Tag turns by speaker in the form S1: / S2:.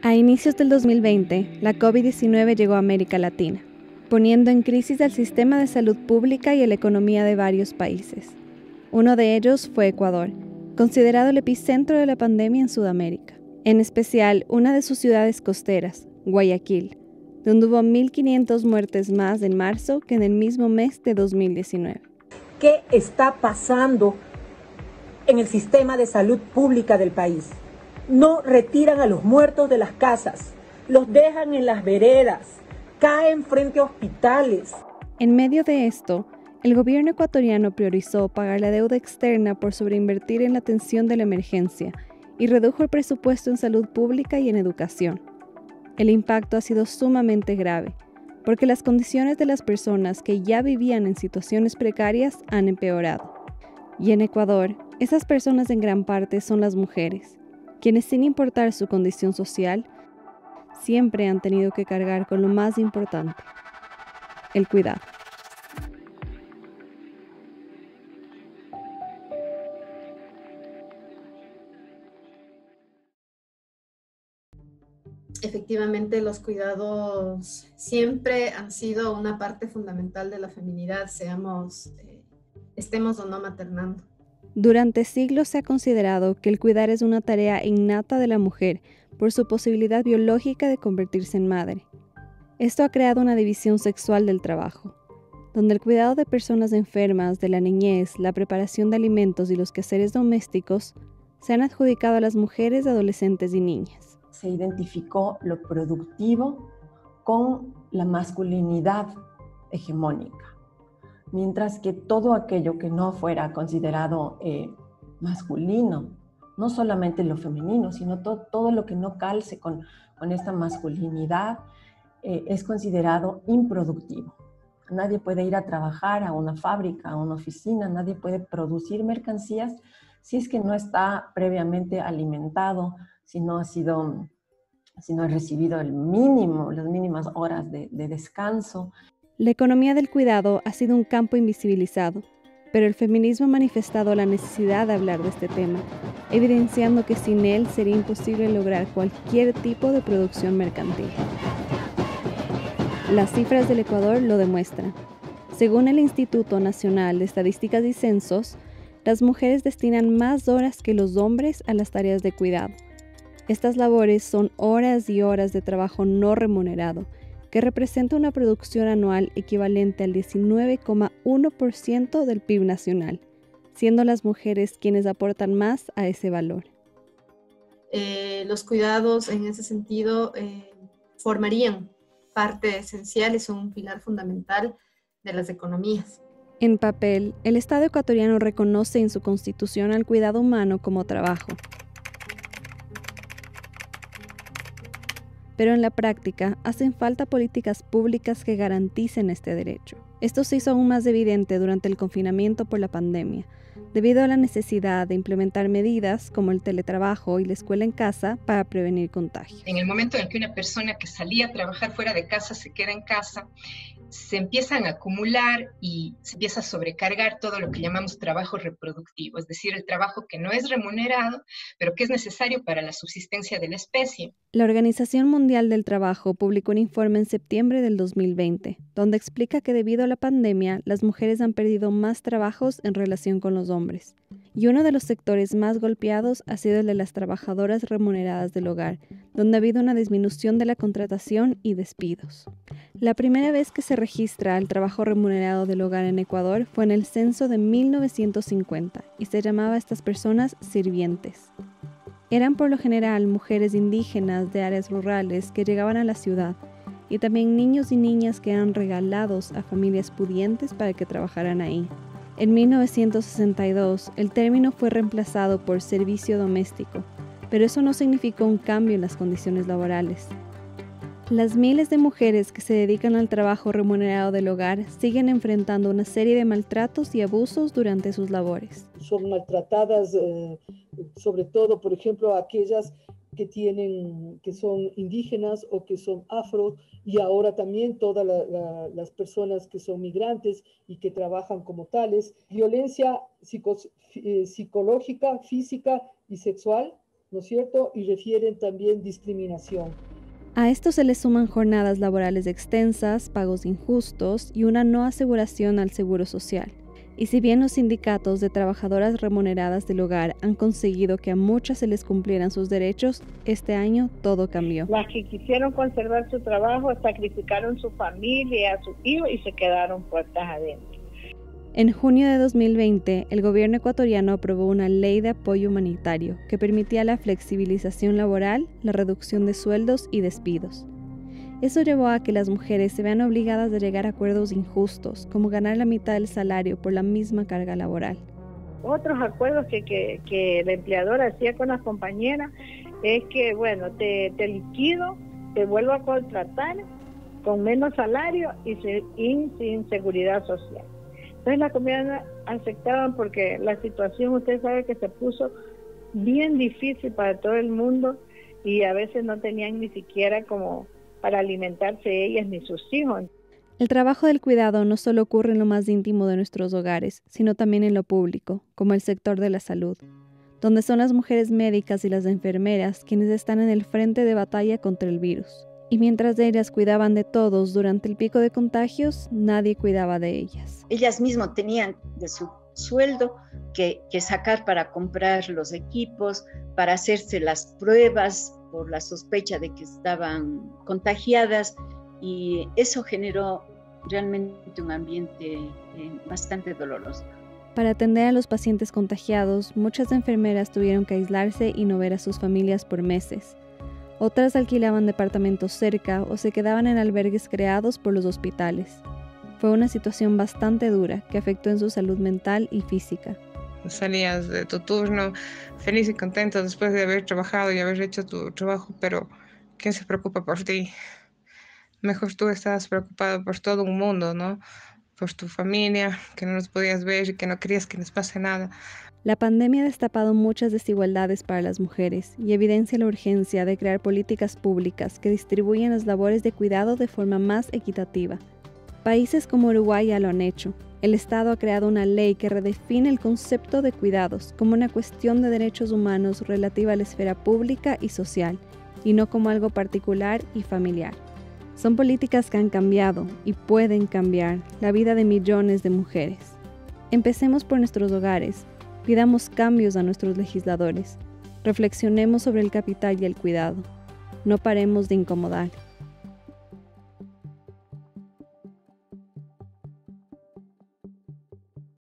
S1: A inicios del 2020, la COVID-19 llegó a América Latina, poniendo en crisis el sistema de salud pública y la economía de varios países. Uno de ellos fue Ecuador, considerado el epicentro de la pandemia en Sudamérica, en especial una de sus ciudades costeras, Guayaquil, donde hubo 1.500 muertes más en marzo que en el mismo mes de 2019.
S2: ¿Qué está pasando en el sistema de salud pública del país? No retiran a los muertos de las casas, los dejan en las veredas, caen frente a hospitales.
S1: En medio de esto, el gobierno ecuatoriano priorizó pagar la deuda externa por sobreinvertir en la atención de la emergencia y redujo el presupuesto en salud pública y en educación. El impacto ha sido sumamente grave, porque las condiciones de las personas que ya vivían en situaciones precarias han empeorado. Y en Ecuador, esas personas en gran parte son las mujeres, quienes sin importar su condición social, siempre han tenido que cargar con lo más importante, el cuidado.
S3: Efectivamente, los cuidados siempre han sido una parte fundamental de la feminidad, estemos o no maternando.
S1: Durante siglos se ha considerado que el cuidar es una tarea innata de la mujer por su posibilidad biológica de convertirse en madre. Esto ha creado una división sexual del trabajo, donde el cuidado de personas enfermas, de la niñez, la preparación de alimentos y los quehaceres domésticos se han adjudicado a las mujeres, adolescentes y niñas.
S4: Se identificó lo productivo con la masculinidad hegemónica, mientras que todo aquello que no fuera considerado masculino, no solamente lo femenino, sino todo lo que no calce con esta masculinidad, es considerado improductivo. Nadie puede ir a trabajar a una fábrica, a una oficina, nadie puede producir mercancías si es que no está previamente alimentado, si no ha recibido las mínimas horas de descanso.
S1: La economía del cuidado ha sido un campo invisibilizado, pero el feminismo ha manifestado la necesidad de hablar de este tema, evidenciando que sin él sería imposible lograr cualquier tipo de producción mercantil. Las cifras del Ecuador lo demuestran. Según el Instituto Nacional de Estadísticas y Censos, las mujeres destinan más horas que los hombres a las tareas de cuidado. Estas labores son horas y horas de trabajo no remunerado, que representa una producción anual equivalente al 19,1% del PIB nacional, siendo las mujeres quienes aportan más a ese valor.
S3: Los cuidados en ese sentido formarían parte esencial y son un pilar fundamental de las economías.
S1: En papel, el Estado ecuatoriano reconoce en su Constitución al cuidado humano como trabajo. Pero en la práctica hacen falta políticas públicas que garanticen este derecho. Esto se hizo aún más evidente durante el confinamiento por la pandemia, debido a la necesidad de implementar medidas como el teletrabajo y la escuela en casa para prevenir contagios.
S5: En el momento en que una persona que salía a trabajar fuera de casa se queda en casa, se empiezan a acumular y se empieza a sobrecargar todo lo que llamamos trabajo reproductivo, es decir, el trabajo que no es remunerado, pero que es necesario para la subsistencia de la especie.
S1: La Organización Mundial del Trabajo publicó un informe en septiembre del 2020, donde explica que debido a la pandemia, las mujeres han perdido más trabajos en relación con los hombres. Y uno de los sectores más golpeados ha sido el de las trabajadoras remuneradas del hogar, donde ha habido una disminución de la contratación y despidos. La primera vez que se registra el trabajo remunerado del hogar en Ecuador fue en el censo de 1950 y se llamaba a estas personas sirvientes. Eran por lo general mujeres indígenas de áreas rurales que llegaban a la ciudad y también niños y niñas que eran regalados a familias pudientes para que trabajaran ahí. En 1962, el término fue reemplazado por servicio doméstico, pero eso no significó un cambio en las condiciones laborales. Las miles de mujeres que se dedican al trabajo remunerado del hogar siguen enfrentando una serie de maltratos y abusos durante sus labores.
S6: Son maltratadas, sobre todo, por ejemplo, aquellas que son indígenas o que son afro, y ahora también todas las personas que son migrantes y que trabajan como tales. Violencia psicológica, física y sexual ¿no es cierto? Y refieren también discriminación.
S1: A esto se le suman jornadas laborales extensas, pagos injustos y una no aseguración al seguro social. Y si bien los sindicatos de trabajadoras remuneradas del hogar han conseguido que a muchas se les cumplieran sus derechos, este año todo cambió.
S7: Las que quisieron conservar su trabajo sacrificaron su familia, a sus hijos y se quedaron puertas adentro.
S1: En junio de 2020, el gobierno ecuatoriano aprobó una ley de apoyo humanitario que permitía la flexibilización laboral, la reducción de sueldos y despidos. Eso llevó a que las mujeres se vean obligadas a llegar a acuerdos injustos, como ganar la mitad del salario por la misma carga laboral.
S7: Otros acuerdos que el empleador hacía con las compañeras es que, bueno, te liquido, te vuelvo a contratar con menos salario y sin seguridad social. Entonces las compañeras aceptaban porque la situación, usted sabe que se puso bien difícil para todo el mundo y a veces no tenían ni siquiera como para alimentarse ellas ni sus hijos.
S1: El trabajo del cuidado no solo ocurre en lo más íntimo de nuestros hogares, sino también en lo público, como el sector de la salud, donde son las mujeres médicas y las enfermeras quienes están en el frente de batalla contra el virus. Y mientras ellas cuidaban de todos durante el pico de contagios, nadie cuidaba de ellas.
S8: Ellas mismas tenían de su sueldo que sacar para comprar los equipos, para hacerse las pruebas por la sospecha de que estaban contagiadas, y eso generó realmente un ambiente bastante doloroso.
S1: Para atender a los pacientes contagiados, muchas enfermeras tuvieron que aislarse y no ver a sus familias por meses. Otras alquilaban departamentos cerca o se quedaban en albergues creados por los hospitales. Fue una situación bastante dura que afectó en su salud mental y física.
S9: Salías de tu turno feliz y contento después de haber trabajado y haber hecho tu trabajo, pero ¿quién se preocupa por ti? Mejor tú estabas preocupado por todo un mundo, ¿no? Por tu familia, que no los podías ver y que no querías que les pase nada.
S1: La pandemia ha destapado muchas desigualdades para las mujeres y evidencia la urgencia de crear políticas públicas que distribuyan las labores de cuidado de forma más equitativa. Países como Uruguay ya lo han hecho. El Estado ha creado una ley que redefine el concepto de cuidados como una cuestión de derechos humanos relativa a la esfera pública y social, y no como algo particular y familiar. Son políticas que han cambiado y pueden cambiar la vida de millones de mujeres. Empecemos por nuestros hogares, pidamos cambios a nuestros legisladores, reflexionemos sobre el capital y el cuidado. No paremos de incomodar.